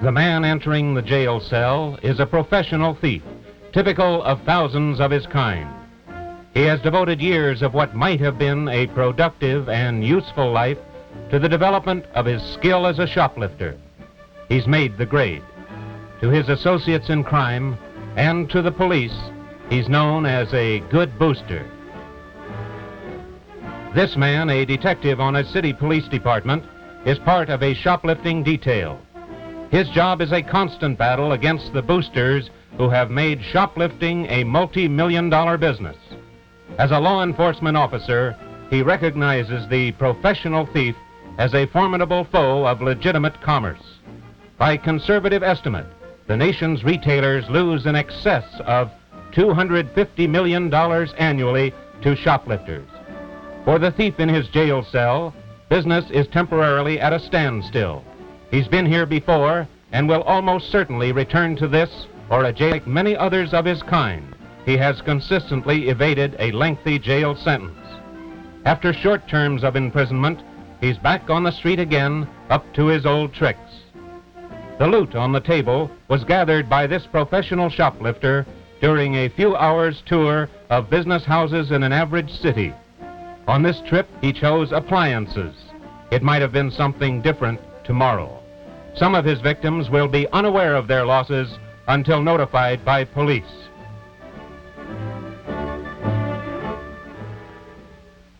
The man entering the jail cell is a professional thief, typical of thousands of his kind. He has devoted years of what might have been a productive and useful life to the development of his skill as a shoplifter. He's made the grade. To his associates in crime and to the police, he's known as a good booster. This man, a detective on a city police department, is part of a shoplifting detail. His job is a constant battle against the boosters who have made shoplifting a multi-million-dollar business. As a law enforcement officer, he recognizes the professional thief as a formidable foe of legitimate commerce. By conservative estimate, the nation's retailers lose in excess of $250 million annually to shoplifters. For the thief in his jail cell, business is temporarily at a standstill. He's been here before and will almost certainly return to this or a jail like many others of his kind. He has consistently evaded a lengthy jail sentence. After short terms of imprisonment, he's back on the street again, up to his old tricks. The loot on the table was gathered by this professional shoplifter during a few hours' tour of business houses in an average city. On this trip, he chose appliances. It might have been something different tomorrow. Some of his victims will be unaware of their losses until notified by police.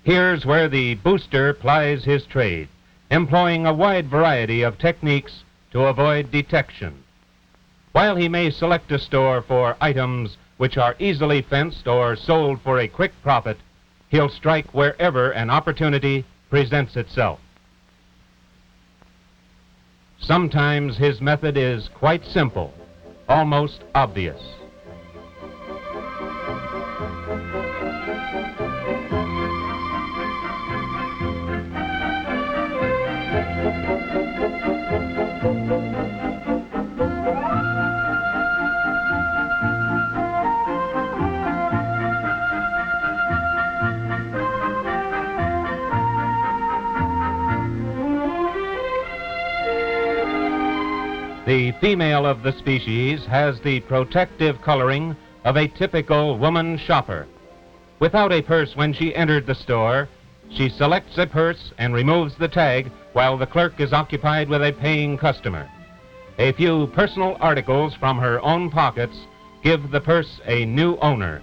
Here's where the booster plies his trade, employing a wide variety of techniques to avoid detection. While he may select a store for items which are easily fenced or sold for a quick profit, he'll strike wherever an opportunity presents itself. Sometimes his method is quite simple, almost obvious. The female of the species has the protective coloring of a typical woman shopper. Without a purse when she entered the store, she selects a purse and removes the tag while the clerk is occupied with a paying customer. A few personal articles from her own pockets give the purse a new owner.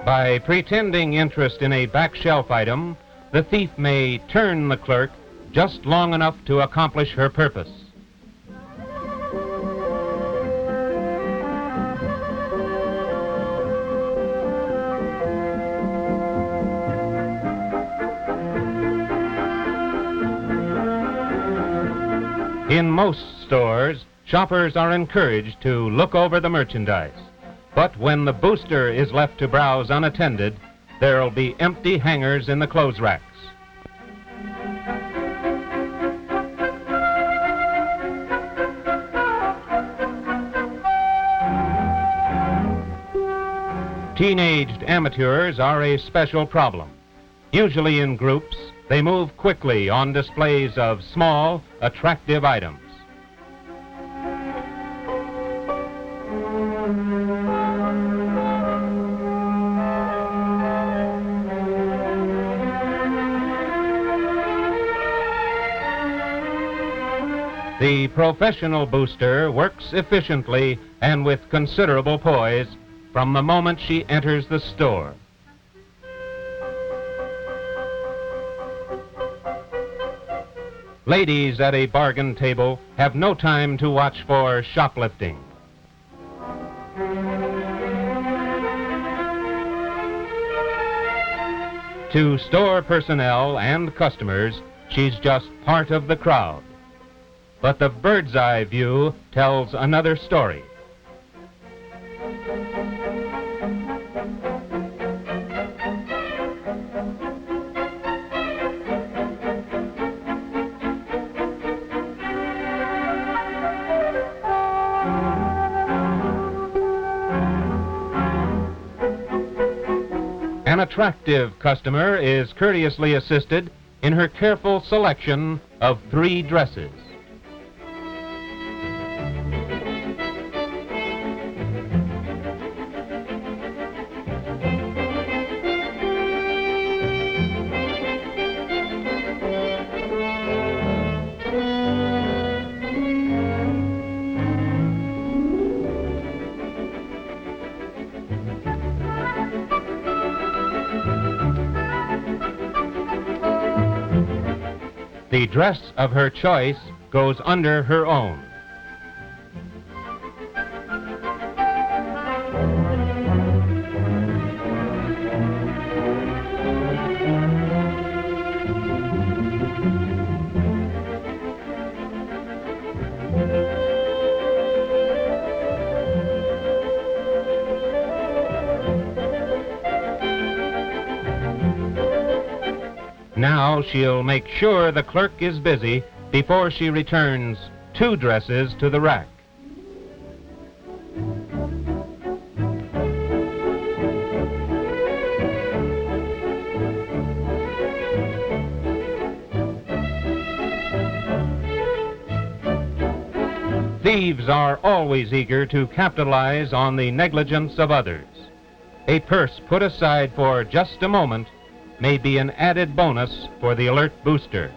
By pretending interest in a back shelf item, the thief may turn the clerk just long enough to accomplish her purpose. In most stores, shoppers are encouraged to look over the merchandise. But when the booster is left to browse unattended, there'll be empty hangers in the clothes racks. Teenaged amateurs are a special problem. Usually in groups, they move quickly on displays of small, attractive items. The professional booster works efficiently and with considerable poise from the moment she enters the store. Ladies at a bargain table have no time to watch for shoplifting. To store personnel and customers, she's just part of the crowd. But the bird's eye view tells another story. An attractive customer is courteously assisted in her careful selection of 3 dresses. The dress of her choice goes under her own. Now she'll make sure the clerk is busy before she returns 2 dresses to the rack. Thieves are always eager to capitalize on the negligence of others. A purse put aside for just a moment may be an added bonus for the alert booster.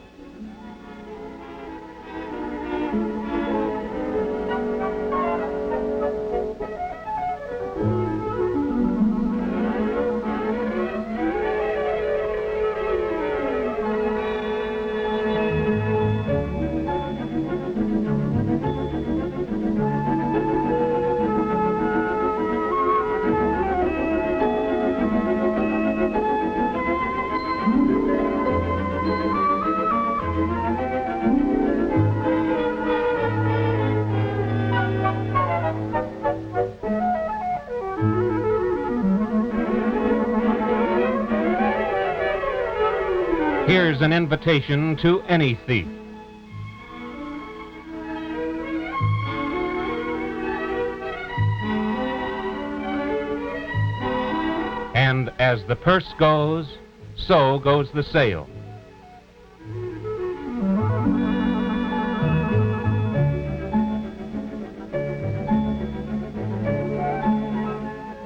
Here's an invitation to any thief. And as the purse goes, so goes the sale.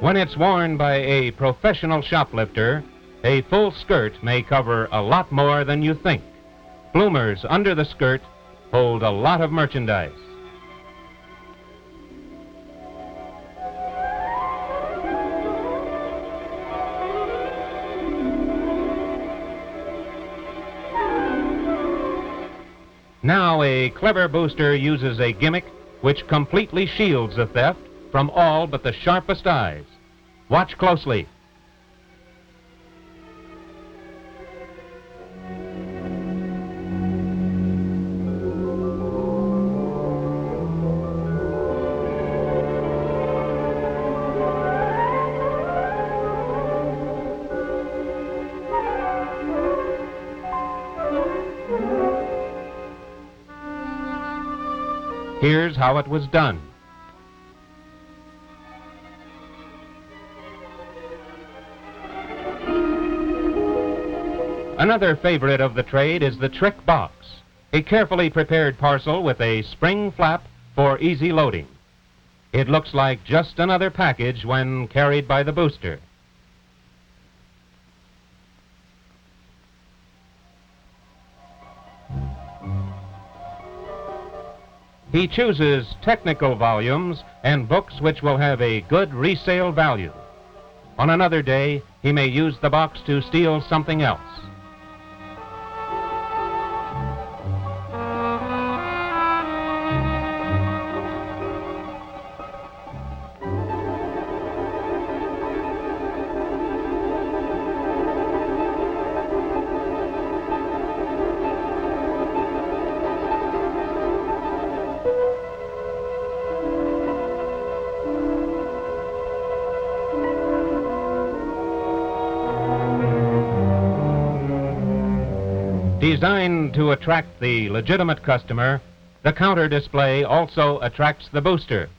When it's worn by a professional shoplifter, a full skirt may cover a lot more than you think. Bloomers under the skirt hold a lot of merchandise. Now a clever booster uses a gimmick which completely shields the theft from all but the sharpest eyes. Watch closely. Here's how it was done. Another favorite of the trade is the trick box, a carefully prepared parcel with a spring flap for easy loading. It looks like just another package when carried by the booster. He chooses technical volumes and books which will have a good resale value. On another day, he may use the box to steal something else. Designed to attract the legitimate customer, the counter display also attracts the booster.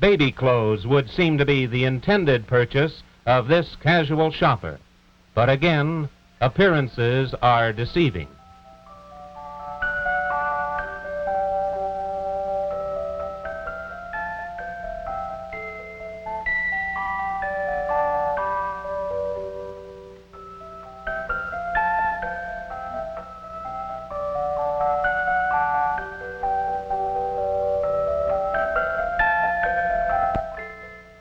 Baby clothes would seem to be the intended purchase of this casual shopper. But again, appearances are deceiving.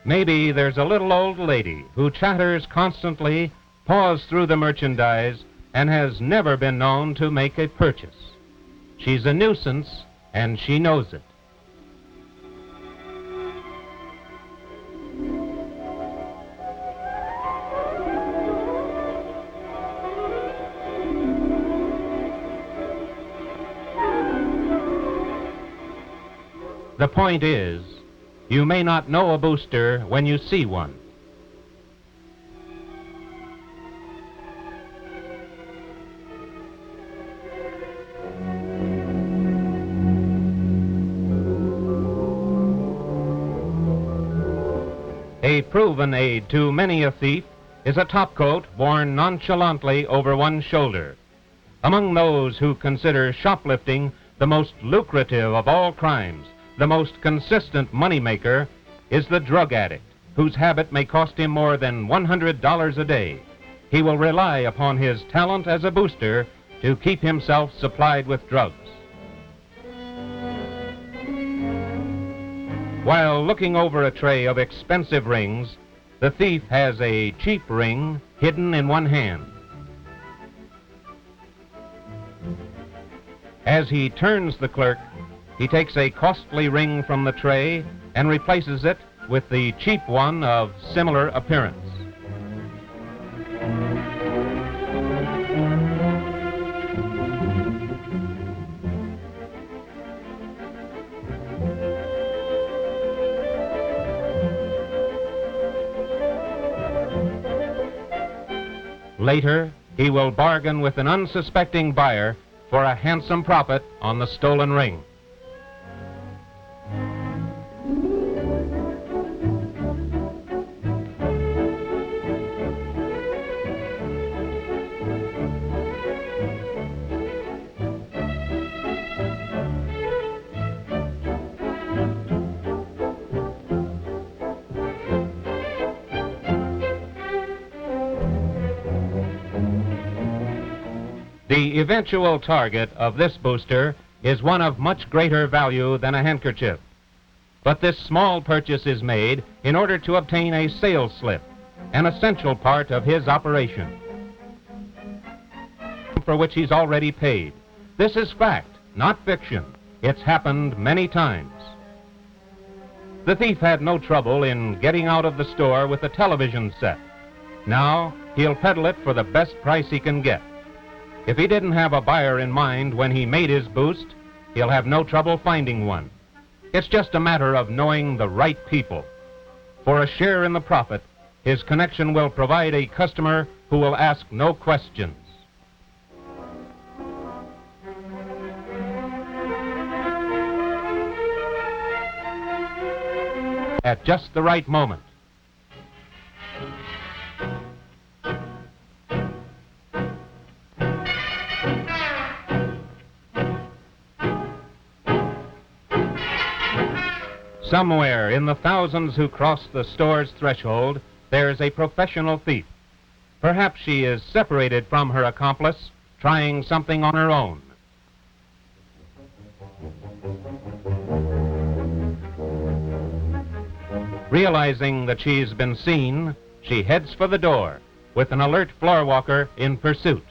Maybe there's a little old lady who chatters constantly, paws through the merchandise, and has never been known to make a purchase. She's a nuisance, and she knows it. The point is, you may not know a booster when you see one. A proven aid to many a thief is a topcoat worn nonchalantly over one shoulder. Among those who consider shoplifting the most lucrative of all crimes, the most consistent moneymaker is the drug addict, whose habit may cost him more than $100 a day. He will rely upon his talent as a booster to keep himself supplied with drugs. While looking over a tray of expensive rings, the thief has a cheap ring hidden in one hand. As he turns the clerk, he takes a costly ring from the tray and replaces it with the cheap one of similar appearance. Later, he will bargain with an unsuspecting buyer for a handsome profit on the stolen ring. The eventual target of this booster is one of much greater value than a handkerchief. But this small purchase is made in order to obtain a sales slip, an essential part of his operation, for which he's already paid. This is fact, not fiction. It's happened many times. The thief had no trouble in getting out of the store with a television set. Now he'll peddle it for the best price he can get. If he didn't have a buyer in mind when he made his boost, he'll have no trouble finding one. It's just a matter of knowing the right people. For a share in the profit, his connection will provide a customer who will ask no questions. At just the right moment. Somewhere in the thousands who cross the store's threshold, there's a professional thief. Perhaps she is separated from her accomplice, trying something on her own. Realizing that she's been seen, she heads for the door, with an alert floor walker in pursuit.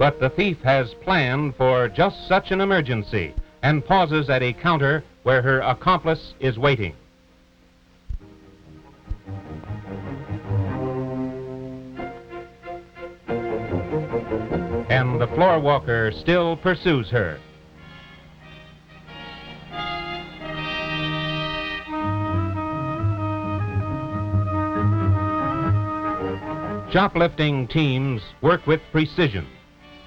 But the thief has planned for just such an emergency and pauses at a counter where her accomplice is waiting. And the floor walker still pursues her. Shoplifting teams work with precision.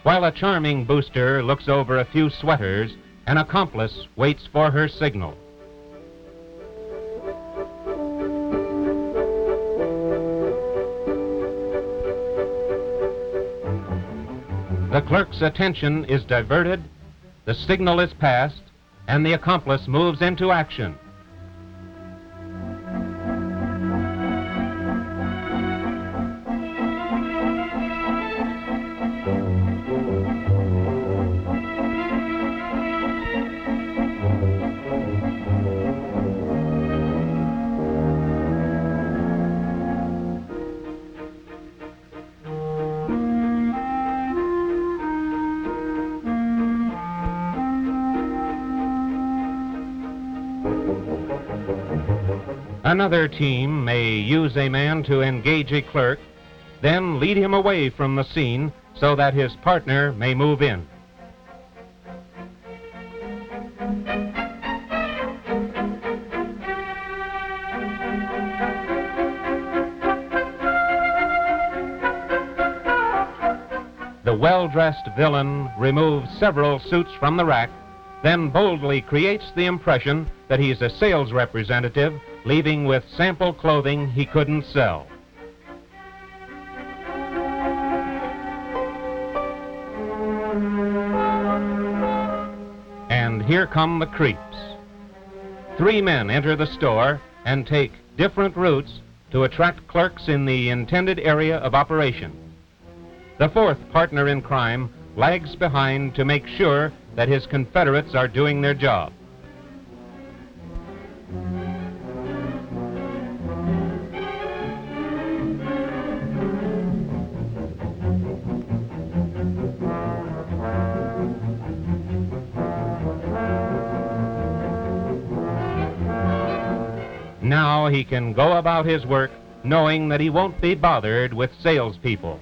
While a charming booster looks over a few sweaters, An accomplice waits for her signal. The clerk's attention is diverted, the signal is passed, and the accomplice moves into action. Another team may use a man to engage a clerk, then lead him away from the scene so that his partner may move in. The well-dressed villain removes several suits from the rack, then boldly creates the impression that he's a sales representative, leaving with sample clothing he couldn't sell. And here come the creeps. 3 men enter the store and take different routes to attract clerks in the intended area of operation. The 4th partner in crime lags behind to make sure that his confederates are doing their job. Now he can go about his work knowing that he won't be bothered with salespeople.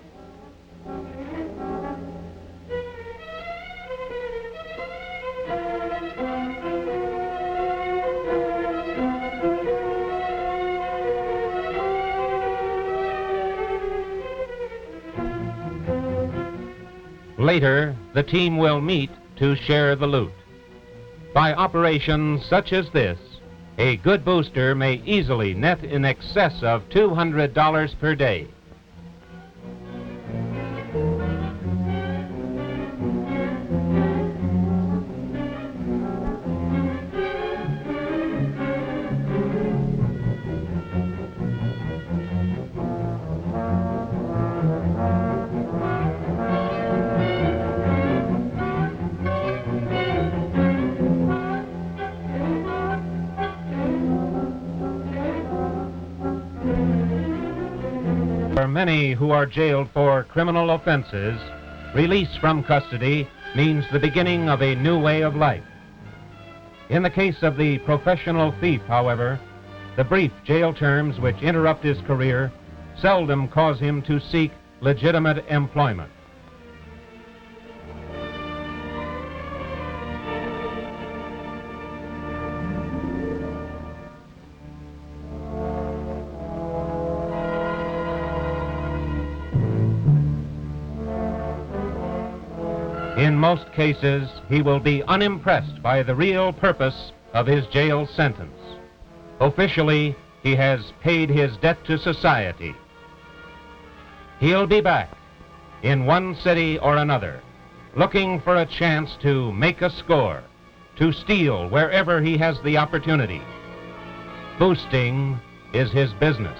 Later, the team will meet to share the loot. By operations such as this, a good booster may easily net in excess of $200 per day. For many who are jailed for criminal offenses, release from custody means the beginning of a new way of life. In the case of the professional thief, however, the brief jail terms which interrupt his career seldom cause him to seek legitimate employment. In most cases, he will be unimpressed by the real purpose of his jail sentence. Officially, he has paid his debt to society. He'll be back in one city or another, looking for a chance to make a score, to steal wherever he has the opportunity. Boosting is his business.